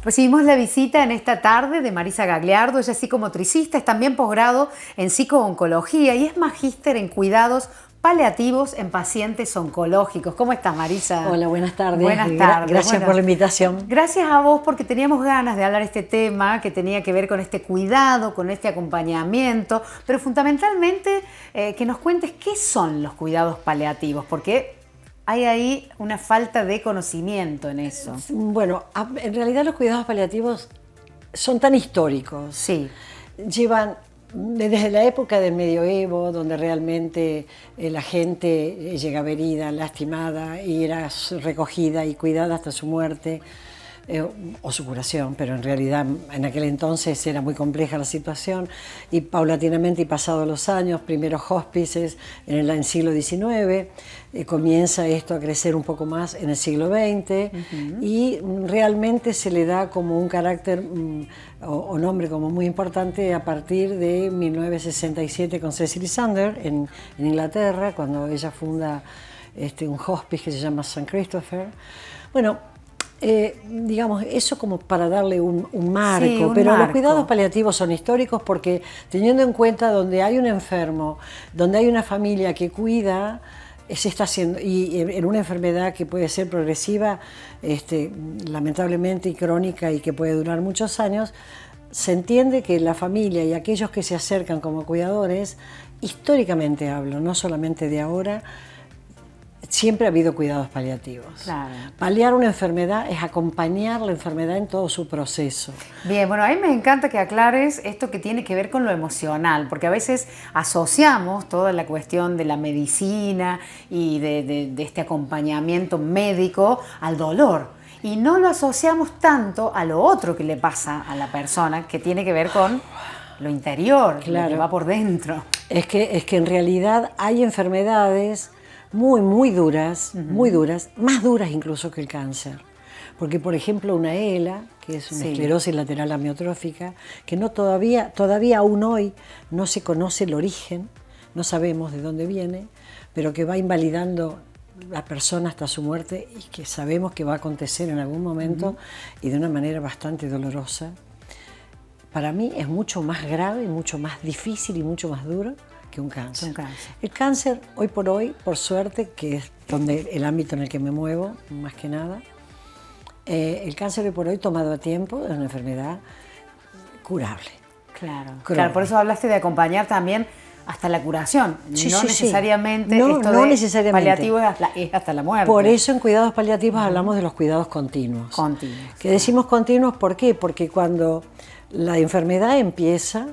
Recibimos la visita en esta tarde de Marisa Gagliardo. Ella es psicomotricista, es también posgrado en psicooncología y es magíster en cuidados paliativos en pacientes oncológicos. ¿Cómo estás, Marisa? Hola, buenas tardes. Buenas tardes. Gracias por la invitación. Gracias a vos porque teníamos ganas de hablar de este tema que tenía que ver con este cuidado, con este acompañamiento, pero fundamentalmente que nos cuentes qué son los cuidados paliativos, porque hay ahí una falta de conocimiento en eso. Bueno, en realidad los cuidados paliativos son tan históricos. Sí. Llevan desde la época del medioevo, donde realmente la gente llegaba herida, lastimada y era recogida y cuidada hasta su muerte o su curación, pero en realidad en aquel entonces era muy compleja la situación y paulatinamente y pasados los años, primeros hospices en el siglo XIX, comienza esto a crecer un poco más en el siglo XX y realmente se le da como un carácter o nombre como muy importante a partir de 1967 con Cecily Sander en Inglaterra, cuando ella funda un hospice que se llama St. Christopher. Bueno, digamos, eso como para darle un marco, sí, pero marco. Los cuidados paliativos son históricos porque teniendo en cuenta donde hay un enfermo, donde hay una familia que cuida, se está haciendo, y en una enfermedad que puede ser progresiva, lamentablemente y crónica y que puede durar muchos años, se entiende que la familia y aquellos que se acercan como cuidadores, históricamente hablo, no solamente de ahora, siempre ha habido cuidados paliativos. Claro. Paliar una enfermedad es acompañar la enfermedad en todo su proceso. Bien, bueno, a mí me encanta que aclares esto que tiene que ver con lo emocional, porque a veces asociamos toda la cuestión de la medicina y de este acompañamiento médico al dolor. Y no lo asociamos tanto a lo otro que le pasa a la persona, que tiene que ver con lo interior, claro, lo que va por dentro. Es que en realidad hay enfermedades muy duras, muy duras, más duras incluso que el cáncer. Porque, por ejemplo, una ELA, que es una esclerosis lateral amiotrófica, que todavía aún hoy no se conoce el origen, no sabemos de dónde viene, pero que va invalidando la persona hasta su muerte y que sabemos que va a acontecer en algún momento y de una manera bastante dolorosa. Para mí es mucho más grave, mucho más difícil y mucho más duro que un cáncer. El cáncer, hoy por hoy, por suerte, que es donde el ámbito en el que me muevo, más que nada, el cáncer hoy por hoy, tomado a tiempo, es una enfermedad curable. Claro, por eso hablaste de acompañar también hasta la curación, no necesariamente no necesariamente. Paliativo es hasta la muerte. Por eso en cuidados paliativos hablamos de los cuidados continuos. Que decimos continuos, ¿por qué? Porque cuando la enfermedad empieza,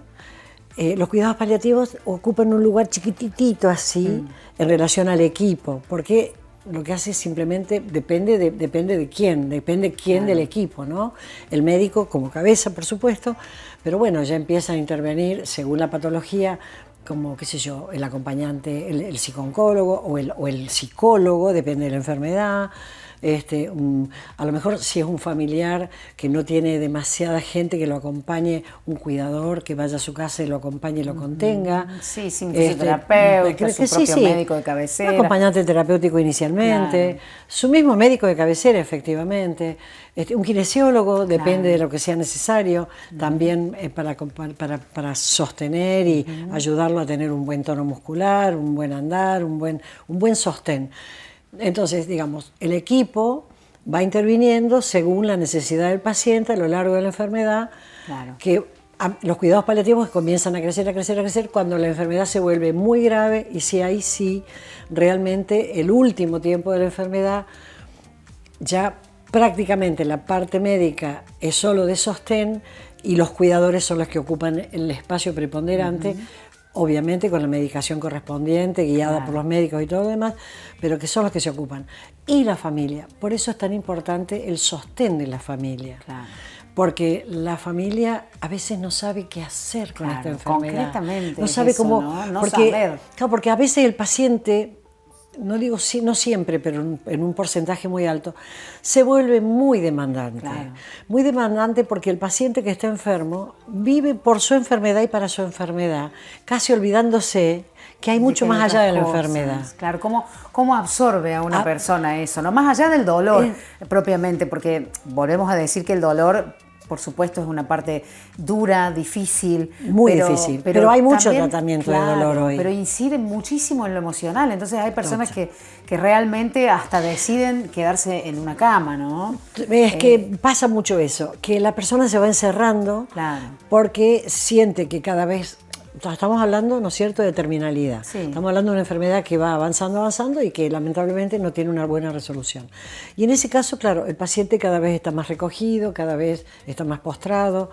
los cuidados paliativos ocupan un lugar chiquitito así en relación al equipo, porque lo que hace simplemente depende de quién del equipo, ¿no? El médico como cabeza, por supuesto, pero bueno, ya empiezan a intervenir según la patología, como, qué sé yo, el acompañante, el psicooncólogo o el psicólogo, depende de la enfermedad. A lo mejor si es un familiar que no tiene demasiada gente que lo acompañe, un cuidador que vaya a su casa y lo acompañe y lo contenga. Sí, sin fisioterapeuta, su propio médico de cabecera. Un acompañante terapéutico inicialmente, su mismo médico de cabecera, efectivamente. Un kinesiólogo, depende de lo que sea necesario, también para sostener y ayudarlo a tener un buen tono muscular, un buen andar, un buen sostén. Entonces, digamos, el equipo va interviniendo según la necesidad del paciente a lo largo de la enfermedad, que los cuidados paliativos comienzan a crecer cuando la enfermedad se vuelve muy grave y si ahí sí, realmente el último tiempo de la enfermedad, ya prácticamente la parte médica es solo de sostén y los cuidadores son los que ocupan el espacio preponderante, obviamente con la medicación correspondiente, guiada por los médicos y todo lo demás, pero que son los que se ocupan. Y la familia, por eso es tan importante el sostén de la familia. Porque la familia a veces no sabe qué hacer con esta enfermedad. Concretamente. No sabe cómo. Porque a veces el paciente no digo no siempre, pero en un porcentaje muy alto, se vuelve muy demandante. Claro. Muy demandante porque el paciente que está enfermo vive por su enfermedad y para su enfermedad, casi olvidándose que hay mucho más allá de la enfermedad. Claro, ¿cómo absorbe a una persona eso? ¿No? Más allá del dolor propiamente, porque volvemos a decir que el dolor, por supuesto, es una parte dura, difícil. Muy difícil, pero hay mucho también, tratamiento de dolor hoy. Pero incide muchísimo en lo emocional. Entonces hay personas que realmente hasta deciden quedarse en una cama, ¿no? Es que pasa mucho eso, que la persona se va encerrando porque siente que cada vez... Estamos hablando, ¿no es cierto?, de terminalidad. Sí. Estamos hablando de una enfermedad que va avanzando y que lamentablemente no tiene una buena resolución. Y en ese caso, claro, el paciente cada vez está más recogido, cada vez está más postrado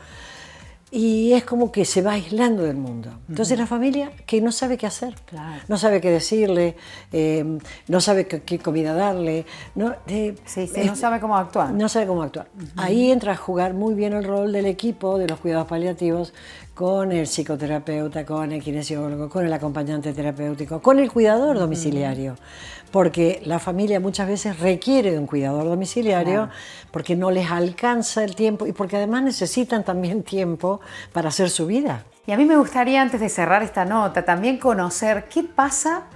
y es como que se va aislando del mundo. Entonces la familia que no sabe qué hacer, no sabe qué decirle, no sabe qué comida darle. No sabe cómo actuar. No sabe cómo actuar. Ahí entra a jugar muy bien el rol del equipo de los cuidados paliativos, con el psicoterapeuta, con el kinesiólogo, con el acompañante terapéutico, con el cuidador domiciliario, porque la familia muchas veces requiere de un cuidador domiciliario porque no les alcanza el tiempo y porque además necesitan también tiempo para hacer su vida. Y a mí me gustaría, antes de cerrar esta nota, también conocer qué pasa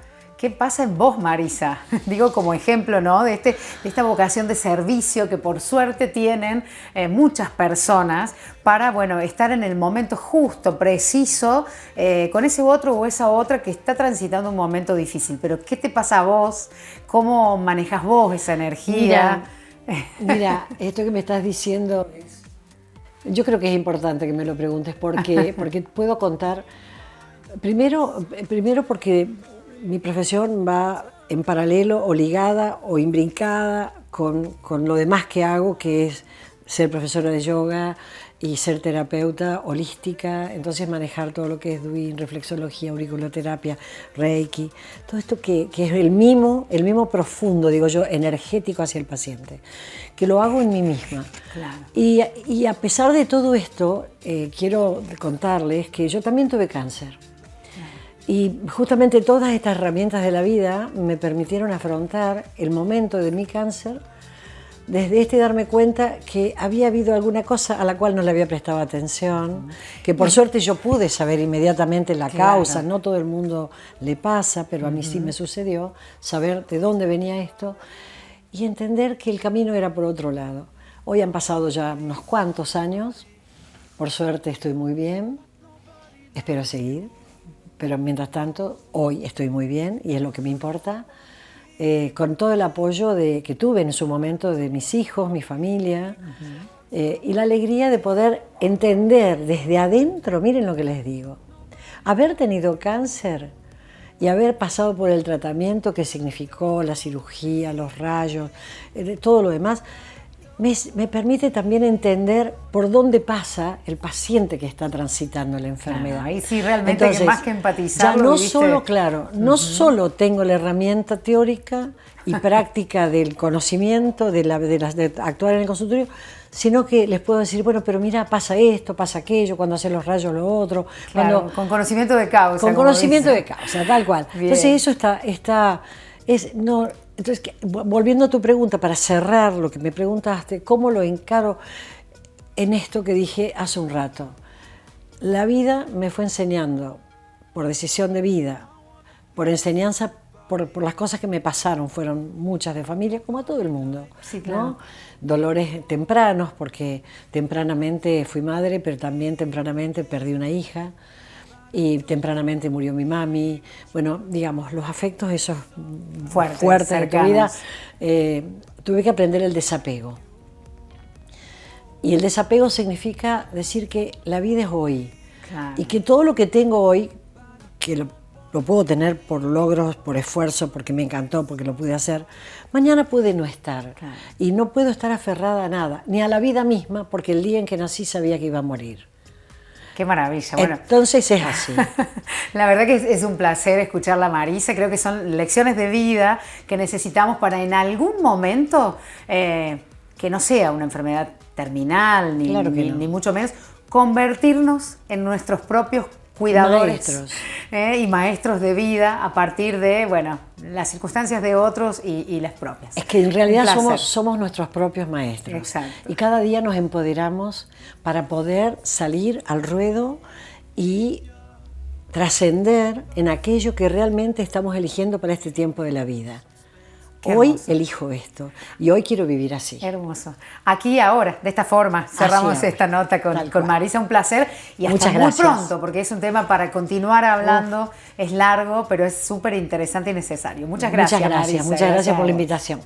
en vos, Marisa. Digo como ejemplo, ¿no?, de esta vocación de servicio que por suerte tienen muchas personas para, bueno, estar en el momento justo, preciso, con ese otro o esa otra que está transitando un momento difícil. Pero ¿qué te pasa a vos? ¿Cómo manejas vos esa energía? Mira, esto que me estás diciendo, yo creo que es importante que me lo preguntes porque puedo contar, primero porque mi profesión va en paralelo o ligada o imbrincada con lo demás que hago, que es ser profesora de yoga y ser terapeuta holística, entonces manejar todo lo que es Duin, reflexología, auriculoterapia, Reiki, todo esto que es el mimo profundo, digo yo, energético hacia el paciente, que lo hago en mí misma. Claro. Y a pesar de todo esto, quiero contarles que yo también tuve cáncer. Y justamente todas estas herramientas de la vida me permitieron afrontar el momento de mi cáncer desde darme cuenta que había habido alguna cosa a la cual no le había prestado atención, que por suerte yo pude saber inmediatamente la causa, no todo el mundo le pasa, pero a mí sí me sucedió, saber de dónde venía esto y entender que el camino era por otro lado. Hoy han pasado ya unos cuantos años, por suerte estoy muy bien, espero seguir. Pero mientras tanto, hoy estoy muy bien y es lo que me importa, con todo el apoyo que tuve en su momento de mis hijos, mi familia, y la alegría de poder entender desde adentro, miren lo que les digo, haber tenido cáncer y haber pasado por el tratamiento que significó la cirugía, los rayos, todo lo demás, me permite también entender por dónde pasa el paciente que está transitando la enfermedad. Ahí sí, realmente. Entonces, que más que empatizar. Ya no solo tengo la herramienta teórica y práctica del conocimiento, de actuar en el consultorio, sino que les puedo decir, bueno, pero mira, pasa esto, pasa aquello, cuando hacen los rayos lo otro. Claro, con conocimiento de causa. Con conocimiento de causa, tal cual. Bien. Entonces eso Entonces, volviendo a tu pregunta, para cerrar lo que me preguntaste, ¿cómo lo encaro en esto que dije hace un rato? La vida me fue enseñando, por decisión de vida, por enseñanza, por las cosas que me pasaron, fueron muchas de familia, como a todo el mundo. Sí, claro. ¿No? Dolores tempranos, porque tempranamente fui madre, pero también tempranamente perdí una hija. Y tempranamente murió mi mami. Bueno, digamos, los afectos esos fuertes de tu vida, tuve que aprender el desapego. Y el desapego significa decir que la vida es hoy. Claro. Y que todo lo que tengo hoy, que lo puedo tener por logros, por esfuerzo, porque me encantó, porque lo pude hacer, mañana puede no estar. Claro. Y no puedo estar aferrada a nada, ni a la vida misma, porque el día en que nací sabía que iba a morir. Qué maravilla. Bueno, entonces es así. La verdad que es un placer escucharla, Marisa. Creo que son lecciones de vida que necesitamos para en algún momento, que no sea una enfermedad terminal, ni mucho menos, convertirnos en nuestros propios cuidadores Maestros. y maestros de vida a partir de, bueno, las circunstancias de otros y las propias. Es que en realidad Un placer. somos nuestros propios maestros. Exacto. Y cada día nos empoderamos para poder salir al ruedo y trascender en aquello que realmente estamos eligiendo para este tiempo de la vida. Qué Hoy hermoso. elijo esto y hoy quiero vivir así. Hermoso. Aquí y ahora, de esta forma, cerramos ahora, esta nota tal con cual. Marisa. Un placer y hasta Muchas muy gracias. pronto, porque es un tema para continuar hablando. Es largo, pero es súper interesante y necesario. Muchas gracias, Marisa. Muchas gracias por a la vos. invitación.